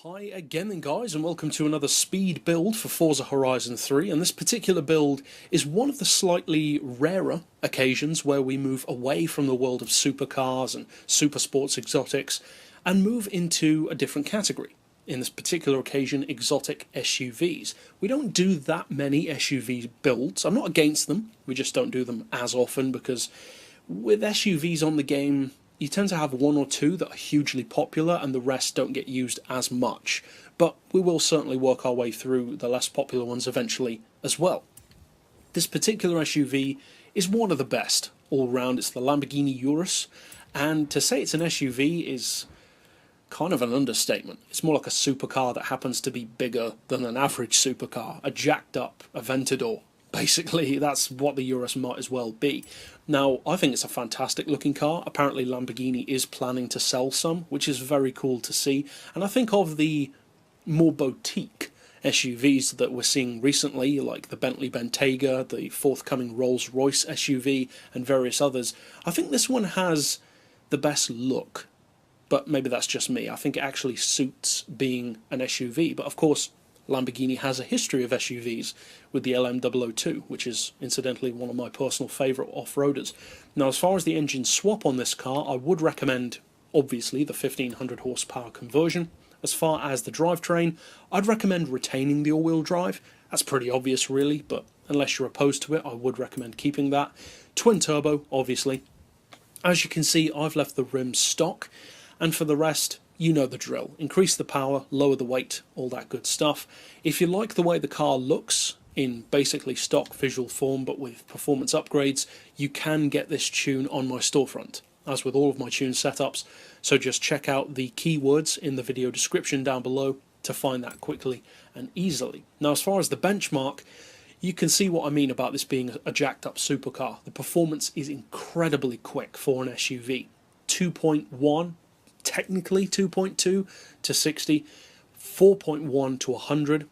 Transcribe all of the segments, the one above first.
Hi again then guys, and welcome to another speed build for Forza Horizon 3, and this particular build is one of the slightly rarer occasions where we move away from the world of supercars and super sports exotics and move into a different category. In this particular occasion, exotic SUVs. We don't do that many SUV builds. I'm not against them, we just don't do them as often because with SUVs on the game, you tend to have one or two that are hugely popular and the rest don't get used as much, but we will certainly work our way through the less popular ones eventually as well. This particular SUV is one of the best all round. It's the Lamborghini Urus, and to say it's an SUV is kind of an understatement. It's more like a supercar that happens to be bigger than an average supercar, a jacked up Aventador. Basically, that's what the Urus might as well be. Now, I think it's a fantastic looking car. Apparently Lamborghini is planning to sell some, which is very cool to see. And I think of the more boutique SUVs that we're seeing recently, like the Bentley Bentayga, the forthcoming Rolls-Royce SUV, and various others, I think this one has the best look. But maybe that's just me. I think it actually suits being an SUV. But of course, Lamborghini has a history of SUVs with the LM002, which is incidentally one of my personal favourite off-roaders. Now, as far as the engine swap on this car, I would recommend, obviously, the 1500 horsepower conversion. As far as the drivetrain, I'd recommend retaining the all-wheel drive. That's pretty obvious, really, but unless you're opposed to it, I would recommend keeping that. Twin turbo, obviously. As you can see, I've left the rims stock, and for the rest, you know the drill. Increase the power, lower the weight, all that good stuff. If you like the way the car looks in basically stock visual form but with performance upgrades, you can get this tune on my storefront, as with all of my tune setups, so just check out the keywords in the video description down below to find that quickly and easily. Now, as far as the benchmark, you can see what I mean about this being a jacked up supercar. The performance is incredibly quick for an SUV. 2.1, technically 2.2 to 60, 4.1 to 100,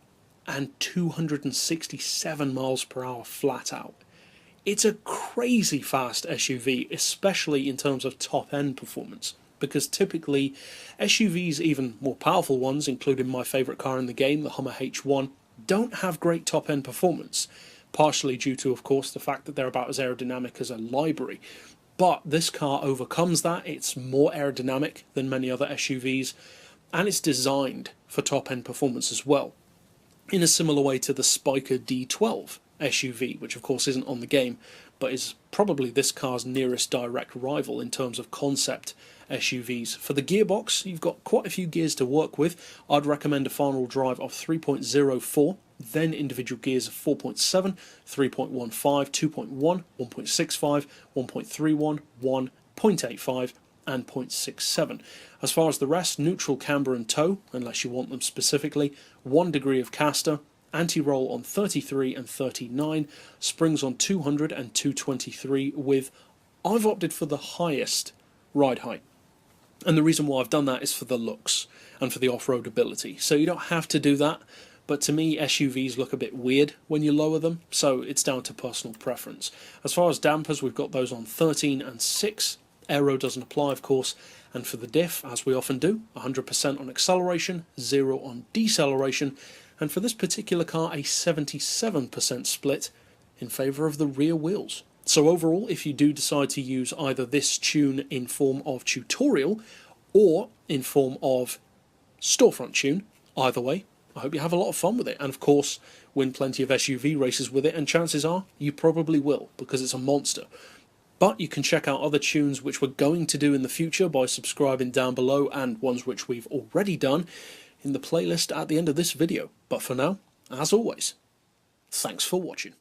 and 267 miles per hour flat out. It's a crazy fast SUV, especially in terms of top end performance, because typically SUVs, even more powerful ones, including my favourite car in the game, the Hummer H1, don't have great top end performance, partially due to, of course, the fact that they're about as aerodynamic as a library. But this car overcomes that. It's more aerodynamic than many other SUVs, and it's designed for top-end performance as well, in a similar way to the Spiker D12 SUV, which of course isn't on the game, but is probably this car's nearest direct rival in terms of concept SUVs. For the gearbox, you've got quite a few gears to work with. I'd recommend a final drive of 3.04, then individual gears of 4.7, 3.15, 2.1, 1.65, 1.31, 1, 0.85 and 0.67. As far as the rest, neutral, camber and tow, unless you want them specifically, 1 degree of caster, anti-roll on 33 and 39, springs on 200 and 223 with, I've opted for the highest ride height. And the reason why I've done that is for the looks and for the off-road ability. So you don't have to do that, but to me SUVs look a bit weird when you lower them, so it's down to personal preference. As far as dampers, we've got those on 13 and 6. Aero doesn't apply, of course, and for the diff, as we often do, 100% on acceleration, 0 on deceleration, and for this particular car, a 77% split in favour of the rear wheels. So overall, if you do decide to use either this tune in form of tutorial or in form of storefront tune, either way, I hope you have a lot of fun with it, and of course win plenty of SUV races with it, and chances are you probably will, because it's a monster. But you can check out other tunes which we're going to do in the future by subscribing down below, and ones which we've already done in the playlist at the end of this video. But for now, as always, thanks for watching.